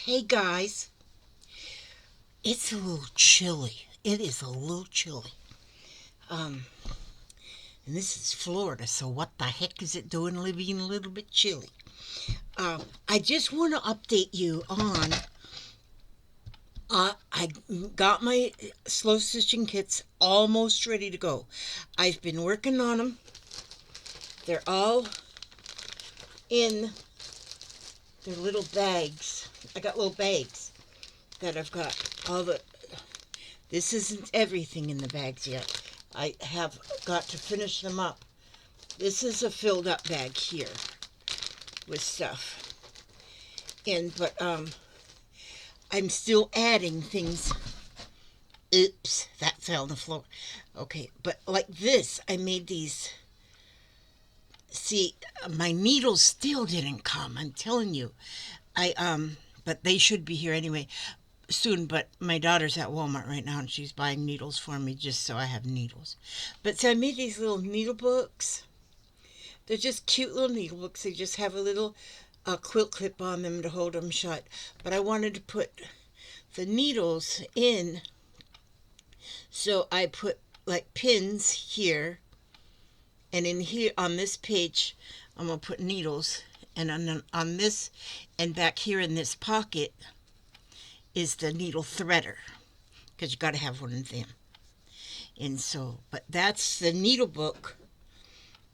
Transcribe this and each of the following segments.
Hey guys, it's a little chilly. It is a little chilly. Um, and this is Florida, so what the heck is it doing living a little bit chilly? I just want to update you on. I got my slow stitching kits almost ready to go. I've been working on them. They're all in their little bags. I got little bags that I've got all the. This isn't everything in the bags yet. I have got to finish them up. This is a filled up bag here with stuff. But I'm still adding things. Oops, that fell on the floor. Okay, but like this, I made these. See, my needles still didn't come. I'm telling you. But they should be here anyway soon. But my daughter's at Walmart right now and she's buying needles for me just so I have needles. But so I made these little needle books. They're just cute little needle books. They just have a little quilt clip on them to hold them shut. But I wanted to put the needles in, so I put like pins here, and in here on this page I'm going to put needles, and on this and back here in this pocket is the needle threader, because you got to have one of them. And so, but that's the needle book,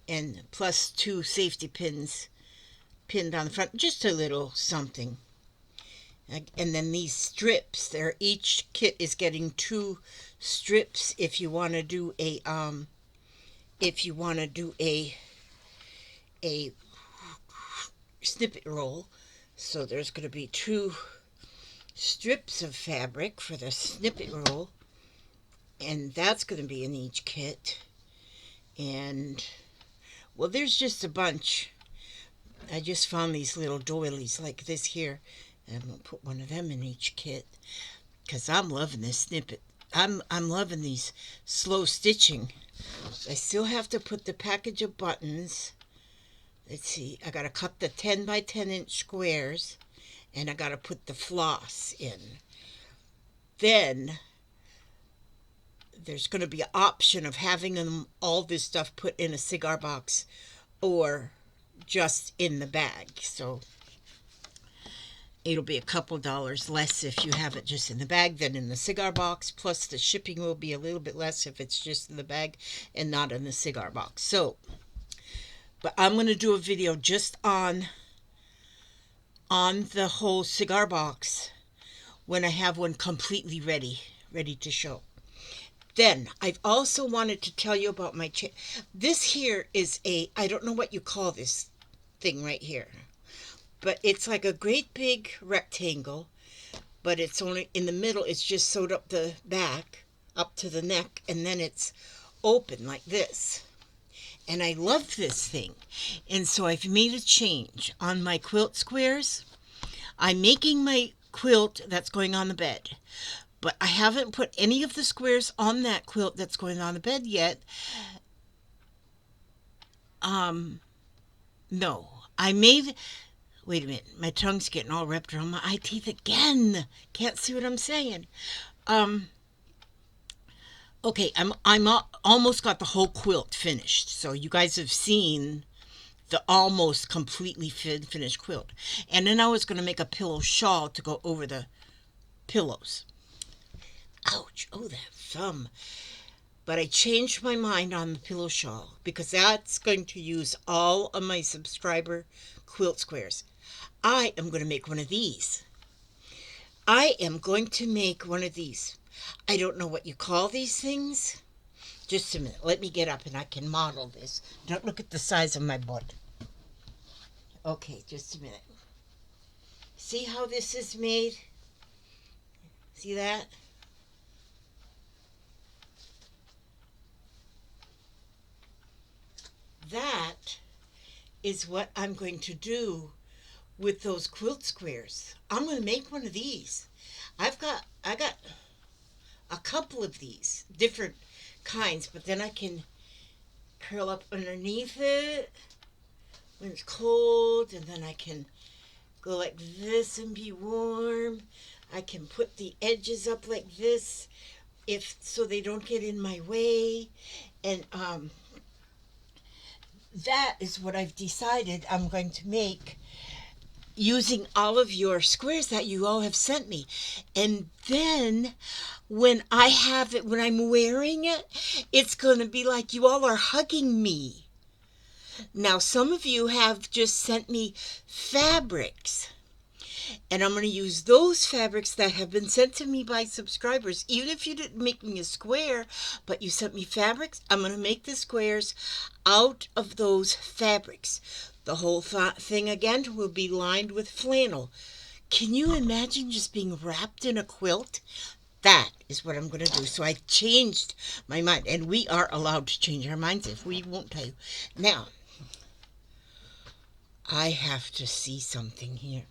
and plus 2 safety pins pinned on the front, just a little something. And then these strips, each kit is getting 2 strips if you want to do a snippet roll. So there's going to be 2 strips of fabric for the snippet roll, and that's going to be in each kit. And well, there's just a bunch. I just found these little doilies like this here, and I'm going to put one of them in each kit because I'm loving this snippet. I'm loving these slow stitching. I still have to put the package of buttons. Let's see, I got to cut the 10 by 10 inch squares, and I got to put the floss in. Then there's going to be an option of having them, all this stuff put in a cigar box or just in the bag. So it'll be a couple dollars less if you have it just in the bag than in the cigar box, plus the shipping will be a little bit less if it's just in the bag and not in the cigar box. So, but I'm going to do a video just on the whole cigar box when I have one completely ready to show. Then I've also wanted to tell you about my this here is I don't know what you call this thing right here, but it's like a great big rectangle, but it's only in the middle. It's just sewed up the back up to the neck, and then it's open like this. And I love this thing, and so I've made a change on my quilt squares. I'm making my quilt that's going on the bed, but I haven't put any of the squares on that quilt that's going on the bed yet. No, I made. Wait a minute, my tongue's getting all wrapped around my eye teeth again. Can't see what I'm saying. Okay, I'm almost got the whole quilt finished. So you guys have seen the almost completely finished quilt. And then I was going to make a pillow shawl to go over the pillows. Ouch, oh, that thumb. But I changed my mind on the pillow shawl because that's going to use all of my subscriber quilt squares. I am going to make one of these. I am going to make one of these. I don't know what you call these things. Just a minute. Let me get up and I can model this. Don't look at the size of my butt. Okay, just a minute. See how this is made? See that? That is what I'm going to do with those quilt squares. I'm going to make one of these. I got a couple of these different kinds, but then I can curl up underneath it when it's cold, and then I can go like this and be warm. I can put the edges up like this if so they don't get in my way. And that is what I've decided I'm going to make using all of your squares that you all have sent me. And then when I have it, when I'm wearing it, it's going to be like you all are hugging me. Now, some of you have just sent me fabrics, and I'm going to use those fabrics that have been sent to me by subscribers. Even if you didn't make me a square, but you sent me fabrics, I'm going to make the squares out of those fabrics. The whole thing, again, will be lined with flannel. Can you imagine just being wrapped in a quilt? That is what I'm going to do. So I changed my mind, and we are allowed to change our minds if we won't tell you. Now, I have to see something here.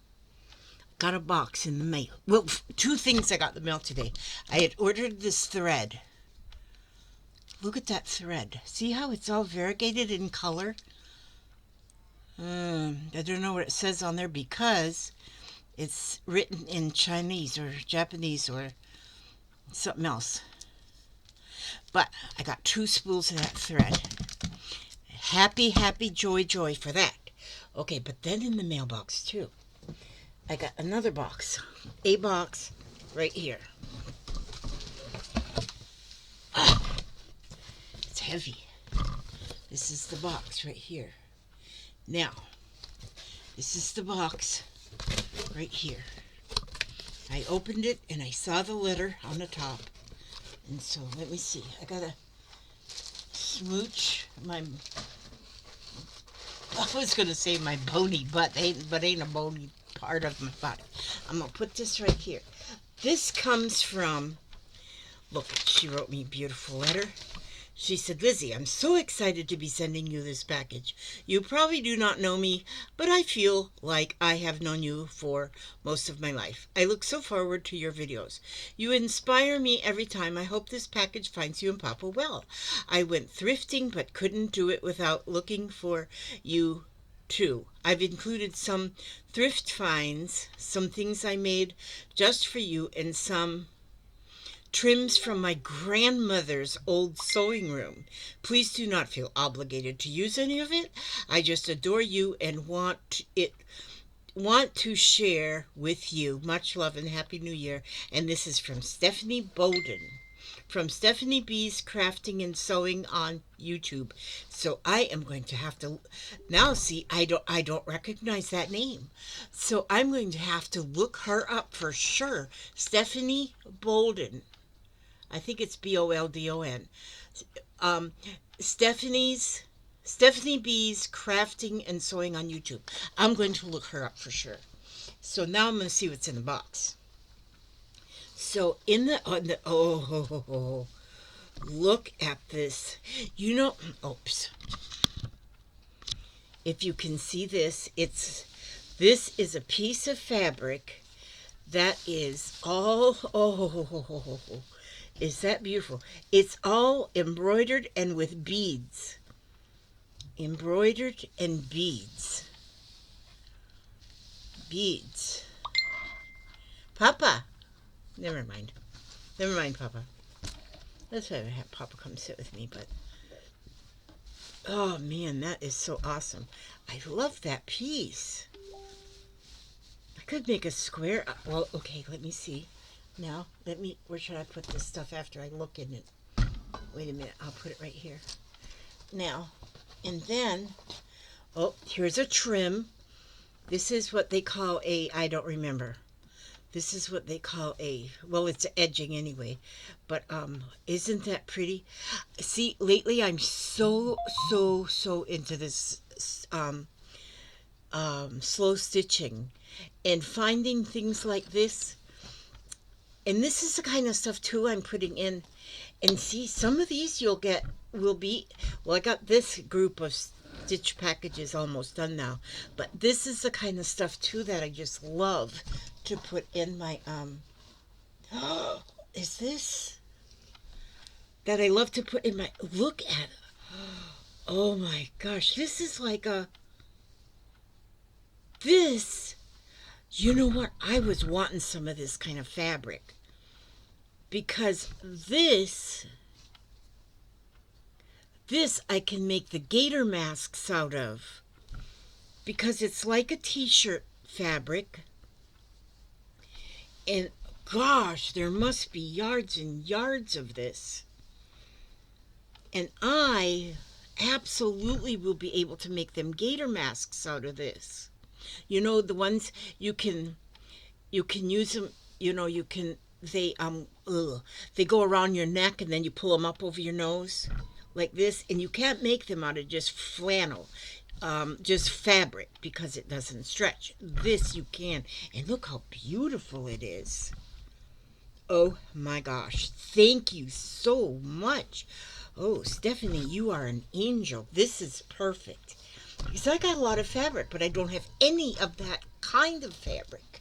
Got a box in the mail. Well, two things I got in the mail today. I had ordered this thread. Look at that thread. See how it's all variegated in color? I don't know what it says on there because it's written in Chinese or Japanese or something else. But I got 2 spools of that thread. Happy, happy, joy, joy for that. Okay, but then in the mailbox too, I got another box. A box right here. It's heavy. This is the box right here. Now, this is the box right here. I opened it and I saw the letter on the top. And so, let me see. I gotta smooch my... I was gonna say my bony butt, but ain't a bony part of my body. I'm gonna put this right here. This comes from... Look, she wrote me a beautiful letter. She said, Lizzie, I'm so excited to be sending you this package. You probably do not know me, but I feel like I have known you for most of my life. I look so forward to your videos. You inspire me every time. I hope this package finds you and Papa well. I went thrifting, but couldn't do it without looking for you too. I've included some thrift finds, some things I made just for you, and some trims from my grandmother's old sewing room. Please do not feel obligated to use any of it. I just adore you and want to share with you. Much love and Happy New Year. And this is from Stephanie Bowden, from Stephanie B's Crafting and Sewing on YouTube. So I am going to have to now see. I don't recognize that name, so I'm going to have to look her up for sure. Stephanie Bolden. I think it's Boldon. Stephanie B's Crafting and Sewing on YouTube. I'm going to look her up for sure. So now I'm going to see what's in the box. So in the look at this. You know, oops. If you can see this, this is a piece of fabric that is all is that beautiful? It's all embroidered and with beads. Embroidered and beads. Beads. Papa. Never mind. Never mind, Papa. Let's have Papa come sit with me, but... Oh, man, that is so awesome. I love that piece. I could make a square... Well, okay, let me see. Now, where should I put this stuff after I look in it? Wait a minute, I'll put it right here. Now, and then, oh, here's a trim. This is what they call I don't remember. This is what they call well, it's edging anyway. But, isn't that pretty? See, lately I'm so into this, slow stitching. And finding things like this. And this is the kind of stuff, too, I'm putting in. And see, some of these well, I got this group of stitch packages almost done now. But this is the kind of stuff, too, that I just love to put in my, is this? That I love to put in my, look at it. Oh, my gosh. This is like this. You know what? I was wanting some of this kind of fabric because this I can make the gator masks out of because it's like a t-shirt fabric. And gosh, there must be yards and yards of this. And I absolutely will be able to make them gator masks out of this. You know, the ones you can use them, you know, you can they go around your neck and then you pull them up over your nose like this, and you can't make them out of just flannel. Just fabric because it doesn't stretch. This you can, and look how beautiful it is. Oh my gosh, thank you so much. Oh, Stephanie, you are an angel. This is perfect. Because I got a lot of fabric, but I don't have any of that kind of fabric.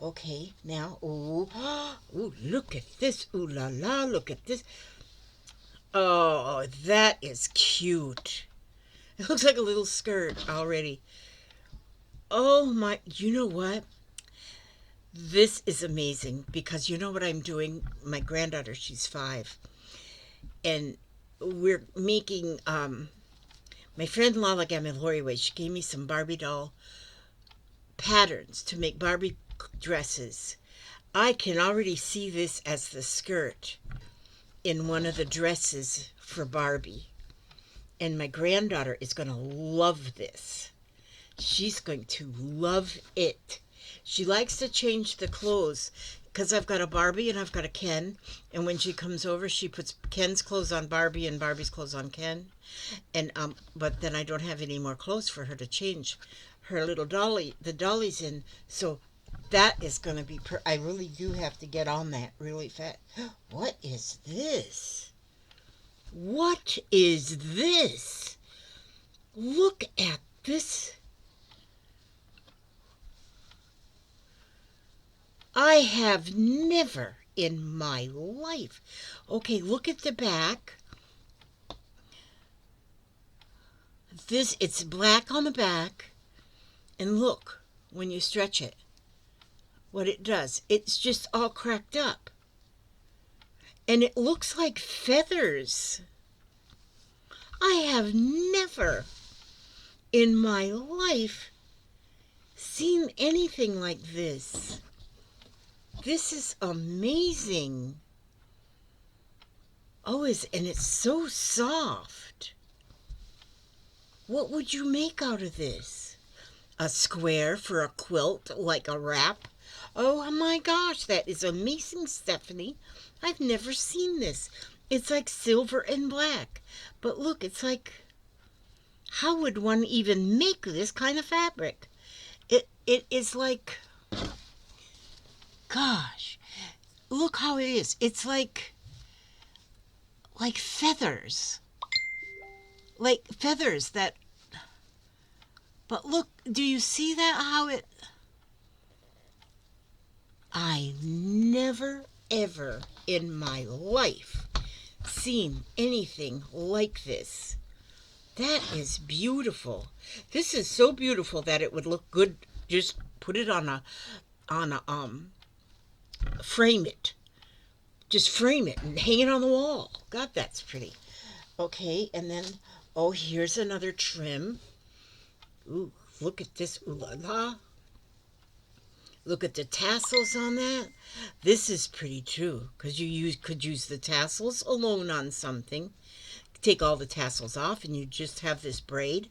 Okay, now, oh, oh, look at this. Ooh la la, look at this. Oh, that is cute. It looks like a little skirt already. Oh my, you know what? This is amazing because you know what I'm doing? My granddaughter, she's 5. And we're making, my friend Lala Gamiloriway, she gave me some Barbie doll patterns to make Barbie dresses. I can already see this as the skirt in one of the dresses for Barbie. And my granddaughter is going to love this. She's going to love it. She likes to change the clothes because I've got a Barbie and I've got a Ken. And when she comes over, she puts Ken's clothes on Barbie and Barbie's clothes on Ken. And but then I don't have any more clothes for her to change her little dolly, the dollies in. So that is going to be, I really do have to get on that really fast. What is this? What is this? Look at this. I have never in my life. Okay, look at the back. It's black on the back. And look, when you stretch it, what it does. It's just all cracked up. And it looks like feathers. I have never in my life seen anything like this. This is amazing. Oh, and it's so soft. What would you make out of this? A square for a quilt, like a wrap? Oh my gosh, that is amazing, Stephanie. I've never seen this. It's like silver and black. But look, it's like, how would one even make this kind of fabric? It is like, gosh, look how it is. It's like feathers. Like feathers that, but look, do you see that, how it, I never ever in my life seen anything like this. That is beautiful. This is so beautiful that it would look good. Just put it on a frame it. Just frame it and hang it on the wall. God, that's pretty. Okay, and then, oh, here's another trim. Ooh, look at this. Ooh la la. Look at the tassels on that. This is pretty too, because could use the tassels alone on something. Take all the tassels off and you just have this braid,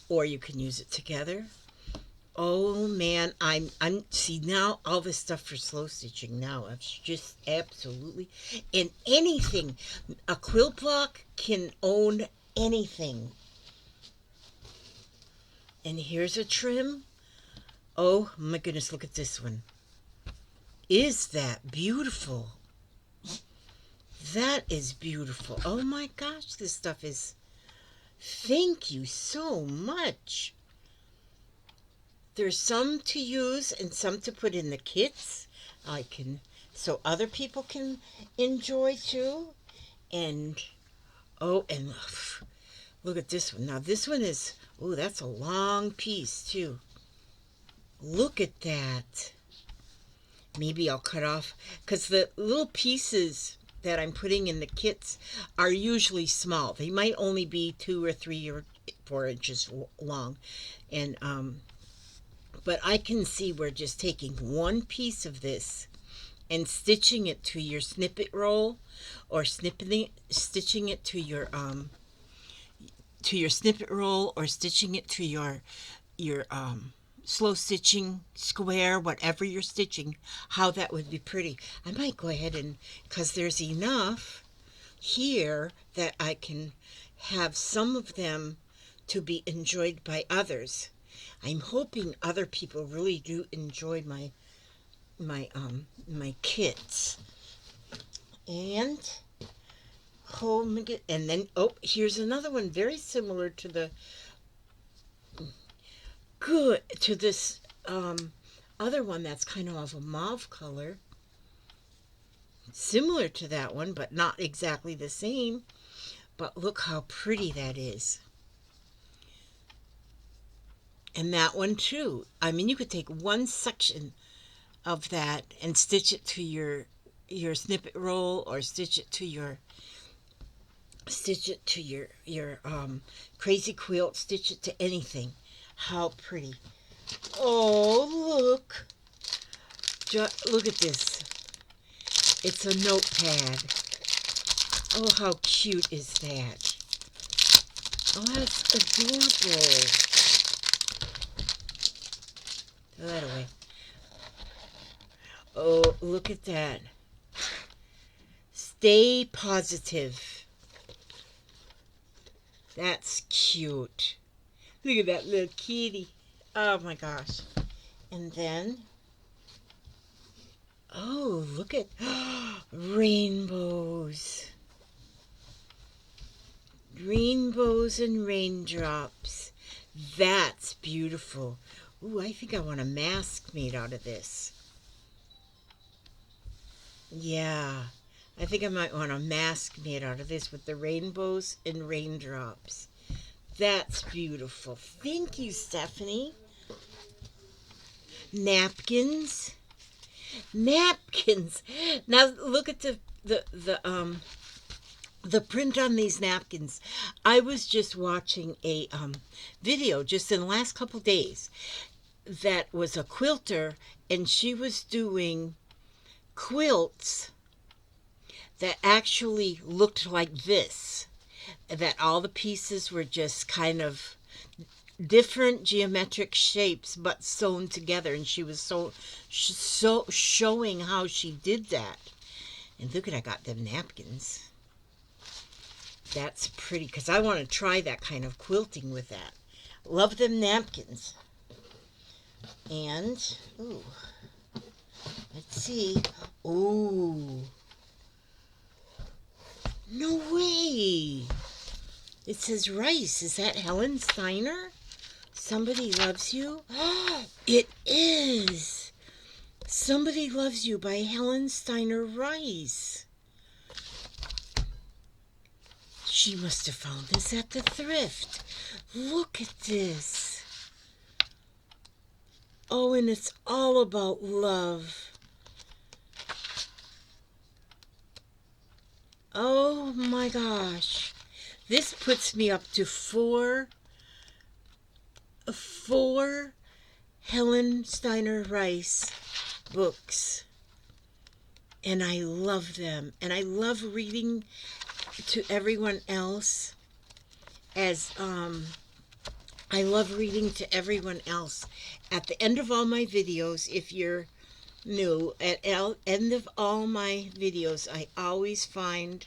or you can use it together. Oh man, I'm see now all this stuff for slow stitching now. It's just absolutely, and anything. A quilt block can own anything. And here's a trim. Oh my goodness, look at this one. Is that beautiful? That is beautiful. Oh my gosh, this stuff is, thank you so much. There's some to use and some to put in the kits. So other people can enjoy too. And, oh, and look at this one. Now this one is, oh, that's a long piece too. Look at that. Maybe I'll cut off, because the little pieces that I'm putting in the kits are usually small. They might only be 2 or 3 or 4 inches long. And but I can see we're just taking one piece of this and stitching it to your snippet roll, or stitching it to your snippet roll, or stitching it to your slow stitching square, whatever you're stitching, how that would be pretty. I might go ahead and, because there's enough here that I can have some of them to be enjoyed by others. I'm hoping other people really do enjoy my kits. And and then, oh, here's another one very similar to this other one that's kind of a mauve color, similar to that one but not exactly the same. But look how pretty that is. And that one too, I mean, you could take one section of that and stitch it to your snippet roll, or stitch it to your crazy quilt, stitch it to anything. How pretty. Oh, look. Look at this. It's a notepad. Oh, how cute is that? Oh, that's adorable. Throw that away. Oh, look at that. Stay positive. That's cute. Look at that little kitty. Oh my gosh. And then, oh, look at rainbows. Rainbows and raindrops. That's beautiful. Ooh, I think I want a mask made out of this. Yeah, I think I might want a mask made out of this with the rainbows and raindrops. That's beautiful. Thank you, Stephanie. Napkins. Napkins. Now look at the print on these napkins. I was just watching a video just in the last couple days that was a quilter, and she was doing quilts that actually looked like this, that all the pieces were just kind of different geometric shapes but sewn together, and she was so showing how she did that. And look at, I got them napkins. That's pretty, because I want to try that kind of quilting with that. Love them napkins. And ooh, let's see. Ooh, no way. It says rice. Is that Helen Steiner? Somebody Loves You? It is. Somebody Loves You by Helen Steiner Rice. She must have found this at the thrift. Look at this. Oh, and it's all about love. Oh my gosh. This puts me up to four Helen Steiner Rice books. And I love them. And I love reading to everyone else as I love reading to everyone else. At the end of all my videos, if you're new, at the end of all my videos, I always find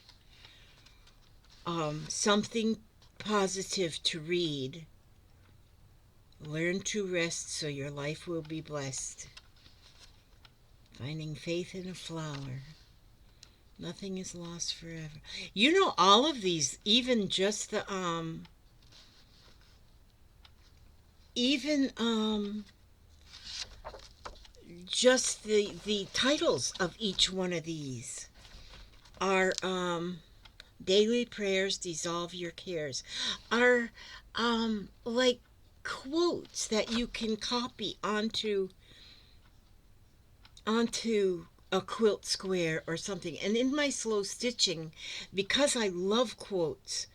something positive to read. Learn to rest so your life will be blessed. Finding faith in a flower. Nothing is lost forever. You know, all of these, even just the just the titles of each one of these are daily prayers dissolve your cares, are like quotes that you can copy onto a quilt square or something. And in my slow stitching, because I love quotes,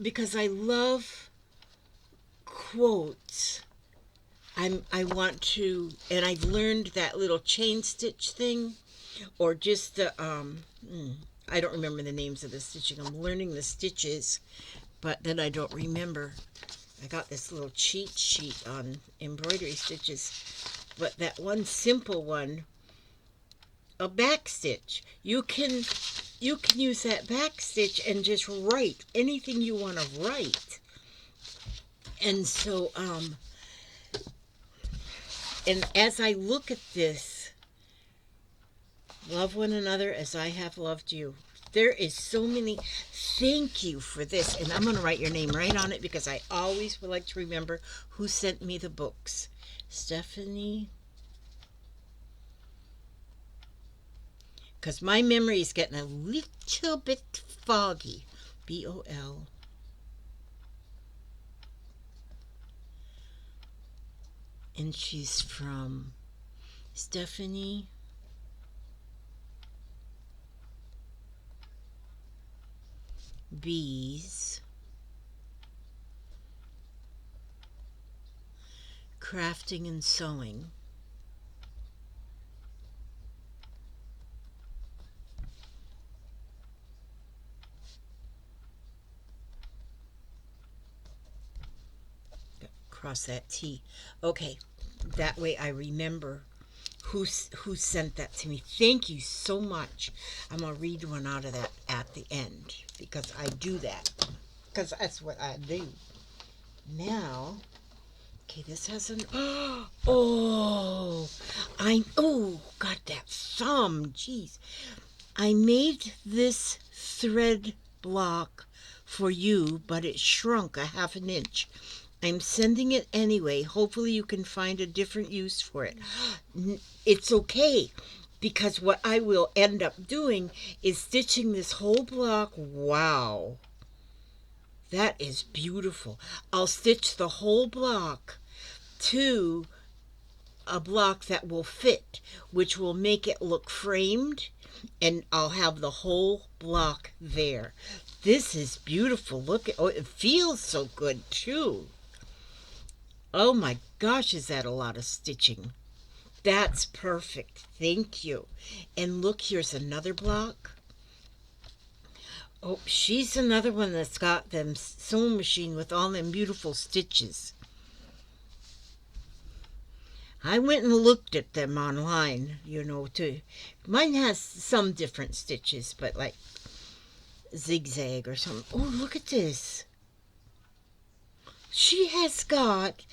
because I love quotes, I want to, and I've learned that little chain stitch thing, or just the I don't remember the names of the stitching. I'm learning the stitches, but then I don't remember. I got this little cheat sheet on embroidery stitches, but that one simple one, a back stitch, you can use that back stitch and just write anything you want to write. And so and as I look at this, love one another as I have loved you. There is so many. Thank you for this. And I'm going to write your name right on it because I always would like to remember who sent me the books. Stephanie. Because my memory is getting a little bit foggy. B-O-L. And she's from Stephanie B's Crafting and Sewing. Cross that T. Okay, that way I remember who sent that to me. Thank you so much. I'm going to read one out of that at the end because I do that. Because that's what I do. Now, okay, this has an... Oh, got that thumb. Jeez. I made this thread block for you, but it shrunk a half an inch. I'm sending it anyway. Hopefully you can find a different use for it. It's okay, because what I will end up doing is stitching this whole block. Wow. That is beautiful. I'll stitch the whole block to a block that will fit, which will make it look framed, and I'll have the whole block there. This is beautiful. Look at, it feels so good too. Oh my gosh, is that a lot of stitching? That's perfect. Thank you. And look, here's another block. Oh, she's another one that's got them sewing machine with all them beautiful stitches. I went and looked at them online, too. Mine has some different stitches, but like zigzag or something. Oh, look at this. She has got,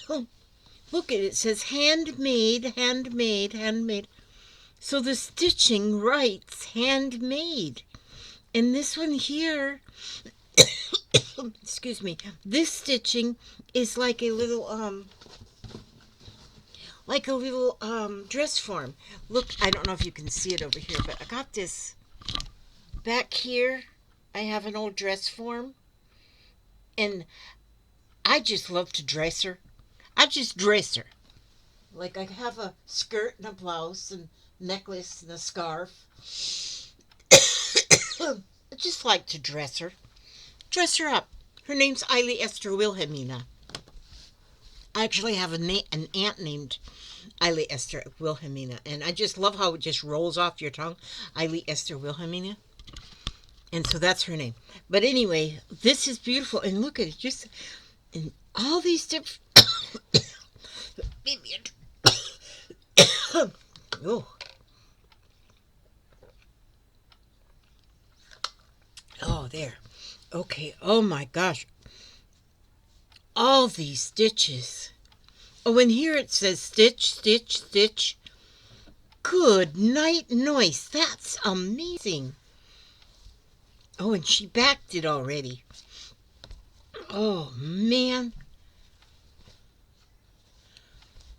look at it, says handmade, handmade, handmade. So the stitching writes handmade. And this one here, excuse me, this stitching is like a little dress form. Look, I don't know if you can see it over here, but I got this back here. I have an old dress form. And I just love to dress her. I just dress her. Like I have a skirt and a blouse and necklace and a scarf. I just like to dress her. Dress her up. Her name's Eileen Esther Wilhelmina. I actually have an aunt named Eileen Esther Wilhelmina. And I just love how it just rolls off your tongue. Eileen Esther Wilhelmina. And so that's her name. But anyway, this is beautiful. And look at it. Just in all these different... oh. Oh, there. Okay. Oh, my gosh. All these stitches. Oh, and here it says stitch, stitch, stitch. Good night noise. That's amazing. Oh, and she backed it already. Oh, man.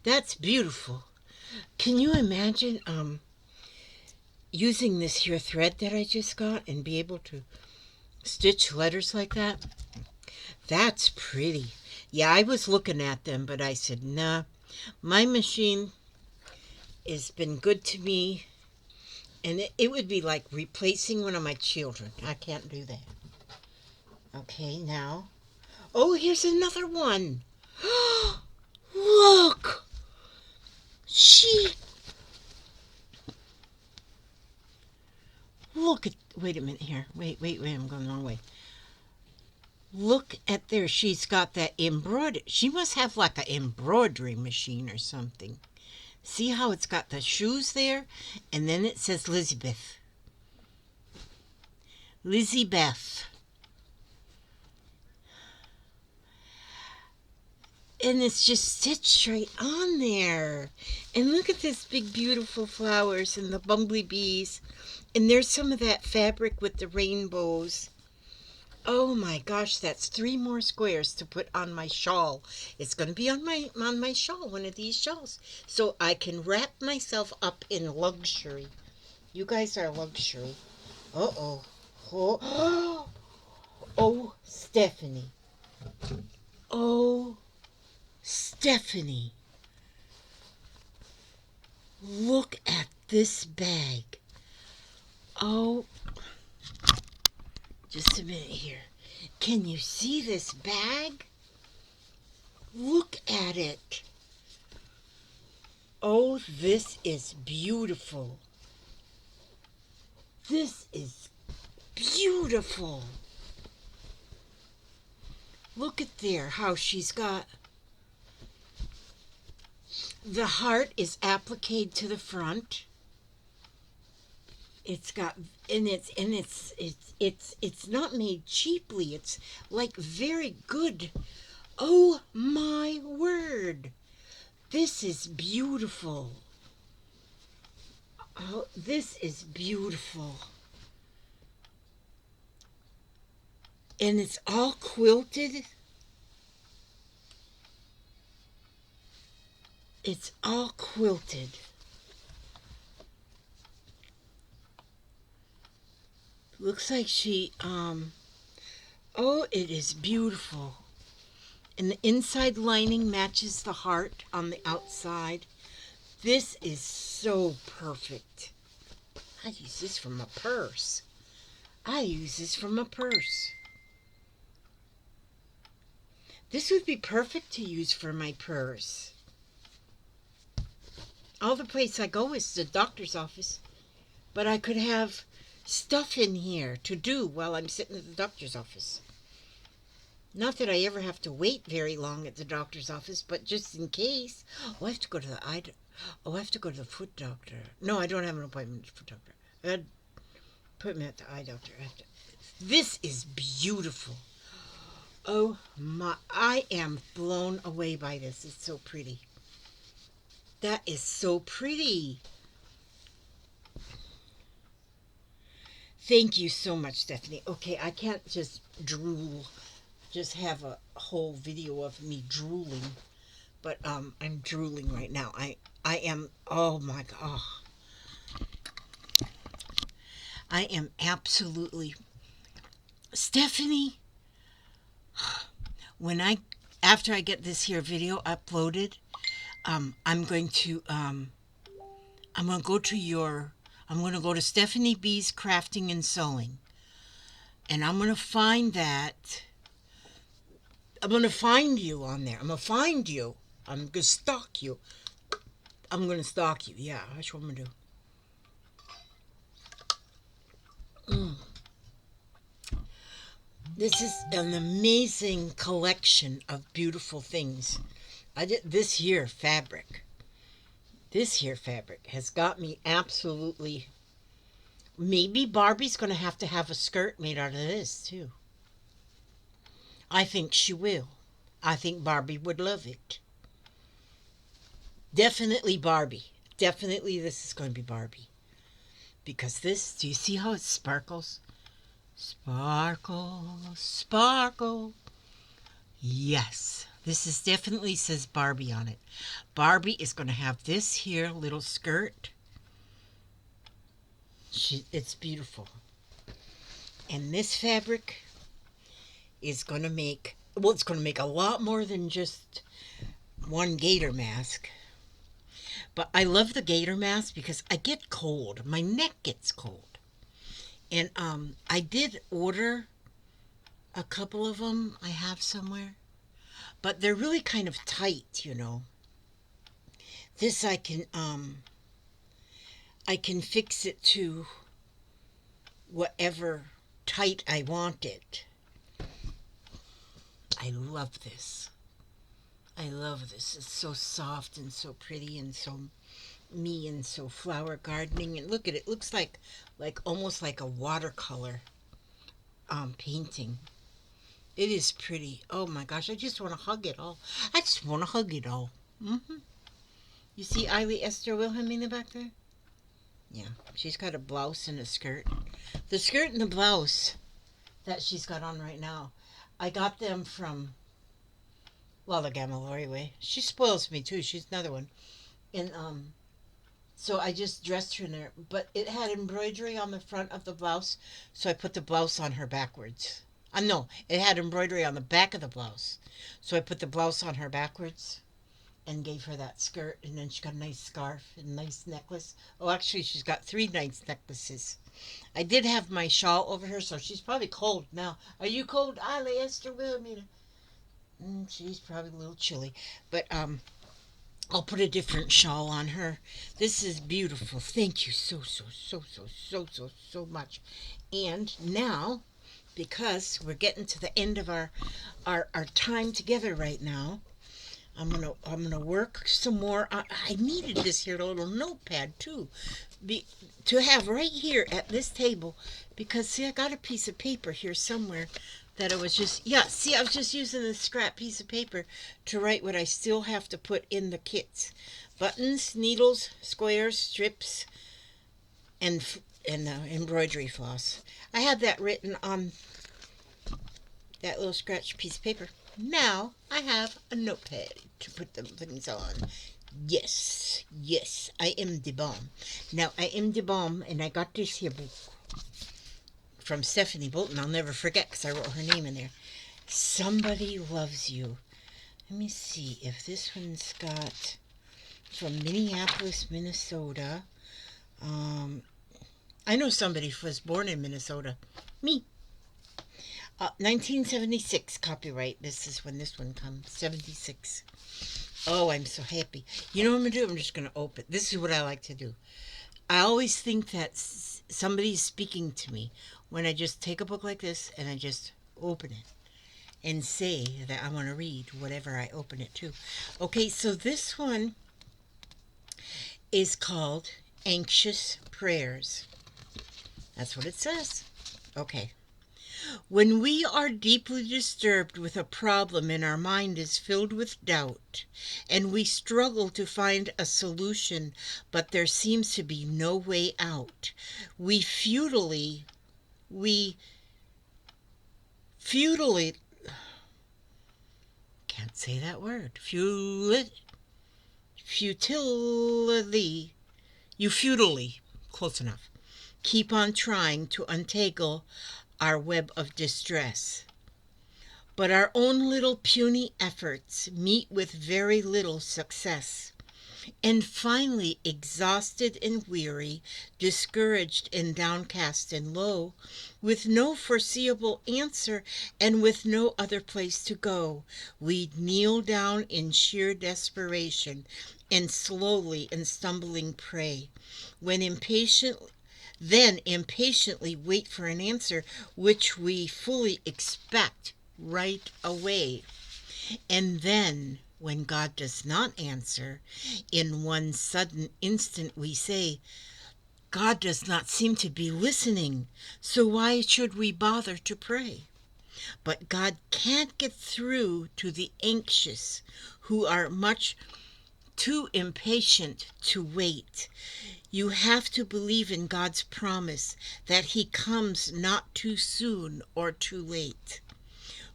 That's beautiful. Can you imagine using this here thread that I just got and be able to stitch letters like that? That's pretty. Yeah, I was looking at them, but I said, nah, my machine has been good to me, and it would be like replacing one of my children. I can't do that. Okay, now. Oh, here's another one. Look! She... Look at... Wait a minute here. Wait, I'm going the wrong way. Look at there. She's got that embroidery. She must have like an embroidery machine or something. See how it's got the shoes there? And then it says Lizzie-Beth. Lizzie-Beth. And it's just stitched right on there. And look at this big beautiful flowers and the bumblebees. And there's some of that fabric with the rainbows. Oh my gosh, that's 3 more squares to put on my shawl. It's going to be on my shawl, one of these shawls. So I can wrap myself up in luxury. You guys are luxury. Uh-oh. Oh, oh, Stephanie. Oh, Stephanie. Look at this bag. Oh, just a minute here. Can you see this bag? Look at it. Oh, this is beautiful. This is beautiful. Look at there how she's got the heart is appliqued to the front. It's got and it's not made cheaply. It's like very good. Oh my word. This is beautiful. Oh, this is beautiful. And it's all quilted. It's all quilted. Looks like she, oh, it is beautiful. And the inside lining matches the heart on the outside. This is so perfect. I use this from a purse. I use this from a purse. This would be perfect to use for my purse. All the place I go is the doctor's office. But I could have stuff in here to do while I'm sitting at the doctor's office. Not that I ever have to wait very long at the doctor's office, but just in case. Oh, I have to go to the I have to go to the foot doctor. No, I don't have an appointment with the foot doctor. I had an appointment at the eye doctor. This is beautiful. Oh my, I am blown away by this. It's so pretty. That is so pretty. Thank you so much, Stephanie. Okay, I can't just drool, just have a whole video of me drooling, but I'm drooling right now. I am, oh my God. I am absolutely, Stephanie, after I get this here video uploaded, I'm going to go to Stephanie B's Crafting and Sewing. And I'm going to find that. I'm going to find you on there. I'm going to find you. I'm going to stalk you. I'm going to stalk you. Yeah, that's what I'm going to do. This is an amazing collection of beautiful things. This here fabric has got me absolutely. Maybe Barbie's going to have a skirt made out of this too. I think she will. I think Barbie would love it. Definitely Barbie. Definitely this is going to be Barbie. Because this, do you see how it sparkles? Sparkle, sparkle. Yes, this is definitely says Barbie on it. Barbie is going to have this here little skirt. It's beautiful. And this fabric is going to make Well, it's going to make a lot more than just one gator mask. But I love the gator mask because I get cold. My neck gets cold. And I did order a couple of them. I have somewhere. But they're really kind of tight, you know. This I can fix it to whatever tight I want it. I love this. I love this. It's so soft and so pretty and so me and so flower gardening. And look at it. It looks like almost like a watercolor painting. It is pretty. Oh my gosh, I just want to hug it all. I just want to hug it all. You see Eily Esther Wilhelmina back there? Yeah, she's got a blouse and a skirt. The skirt and the blouse that she's got on right now, I got them from Lala Gamalori Way. She spoils me too. She's another one. And so I just dressed her in there, but it had embroidery on the front of the blouse, so I put the blouse on her backwards. No, it had embroidery on the back of the blouse, so I put the blouse on her backwards and gave her that skirt, and then she got a nice scarf and a nice necklace. Oh, actually, she's got three nice necklaces. I did have my shawl over her, so she's probably cold now. Are you cold, Eily Esther Wilhelmina? She's probably a little chilly, but I'll put a different shawl on her. This is beautiful. Thank you so much. And now, because we're getting to the end of our time together right now, I'm gonna work some more. I needed this here little notepad too, to have right here at this table, because see I got a piece of paper here somewhere that I was just I was just using this scrap piece of paper to write what I still have to put in the kits: buttons, needles, squares, strips, and embroidery floss. I had that written on that little scratch piece of paper. Now I have a notepad to put the things on. Yes, I am the bomb. Now I am the bomb, and I got this here book from Stephanie Bolton. I'll never forget because I wrote her name in there. Somebody Loves You. Let me see if this one's got from Minneapolis, Minnesota. I know somebody who was born in Minnesota. Me. 1976 copyright. This is when this one comes. 76. Oh, I'm so happy. You know what I'm going to do? I'm just going to open. This is what I like to do. I always think that somebody's speaking to me when I just take a book like this and I just open it and say that I want to read whatever I open it to. Okay, so this one is called Anxious Prayers. That's what it says. Okay. When we are deeply disturbed with a problem and our mind is filled with doubt, and we struggle to find a solution, but there seems to be no way out, we futilely, can't say that word, futilely, close enough, keep on trying to untangle our web of distress. But our own little puny efforts meet with very little success. And finally, exhausted and weary, discouraged and downcast and low, with no foreseeable answer and with no other place to go, we kneel down in sheer desperation and slowly and stumbling pray, when impatiently wait for an answer which we fully expect right away. And then, when God does not answer, in one sudden instant we say, God does not seem to be listening, so why should we bother to pray? But God can't get through to the anxious who are much too impatient to wait. You have to believe in God's promise that He comes not too soon or too late.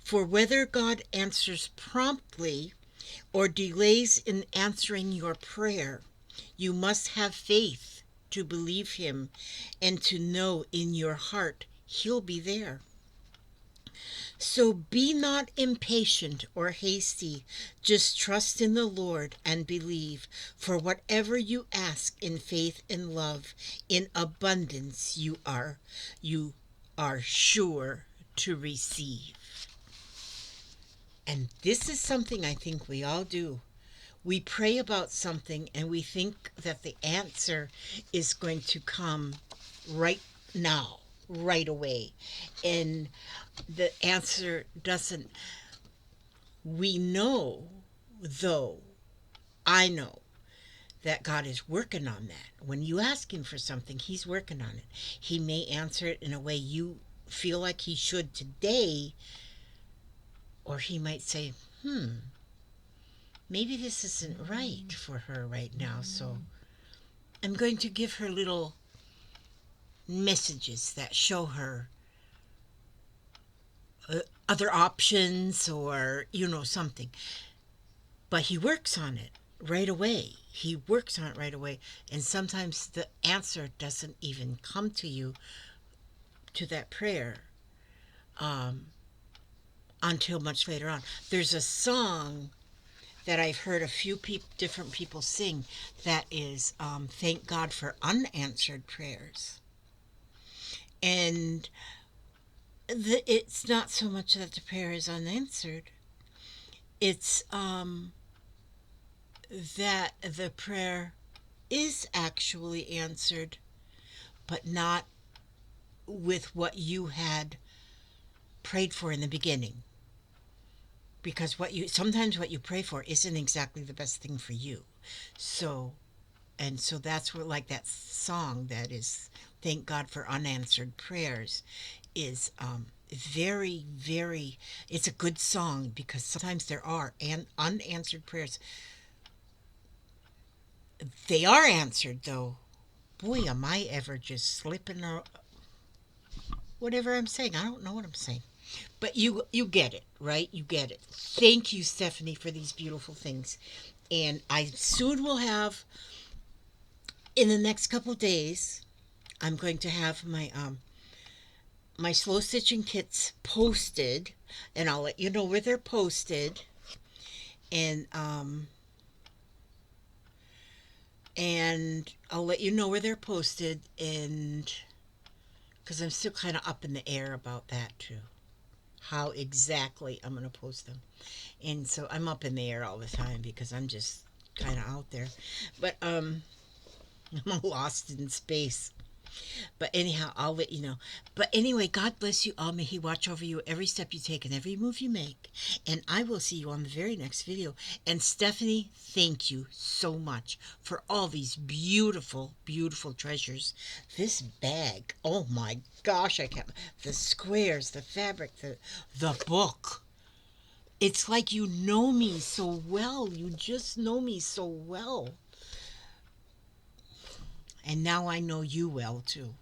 For whether God answers promptly or delays in answering your prayer, you must have faith to believe Him and to know in your heart He'll be there. So be not impatient or hasty. Just trust in the Lord and believe. For whatever you ask in faith and love, in abundance you are sure to receive. And this is something I think we all do. We pray about something and we think that the answer is going to come right now, right away. And the answer doesn't. We know, though, I know that God is working on that. When you ask Him for something, He's working on it. He may answer it in a way you feel like He should today, or He might say, maybe this isn't right for her right now, so I'm going to give her little messages that show her other options or, something. But He works on it right away. He works on it right away. And sometimes the answer doesn't even come to you, to that prayer, until much later on. There's a song that I've heard a few different people sing that is Thank God for Unanswered Prayers. And it's not so much that the prayer is unanswered. It's that the prayer is actually answered, but not with what you had prayed for in the beginning. Because sometimes what you pray for isn't exactly the best thing for you. So that's where, like that song that is Thank God for Unanswered Prayers is very, very, it's a good song because sometimes there are unanswered prayers. They are answered, though. Boy, am I ever just slipping or whatever I'm saying. I don't know what I'm saying. But you get it, right? You get it. Thank you, Stephanie, for these beautiful things. And I soon will have, in the next couple of days, I'm going to have my slow stitching kits posted, and I'll let you know where they're posted. And I'll let you know where they're posted, and because I'm still kind of up in the air about that too, how exactly I'm going to post them. And so I'm up in the air all the time because I'm just kind of out there, but I'm lost in space. But anyhow, I'll let you know. But anyway, God bless you all. May He watch over you every step you take and every move you make. And I will see you on the very next video. And Stephanie, thank you so much for all these beautiful, beautiful treasures. This bag, oh my gosh, I can't. The squares, the fabric, the book. It's like you know me so well. You just know me so well. And now I know you well, too.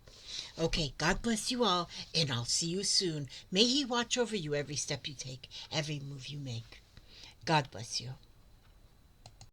Okay, God bless you all, and I'll see you soon. May He watch over you every step you take, every move you make. God bless you.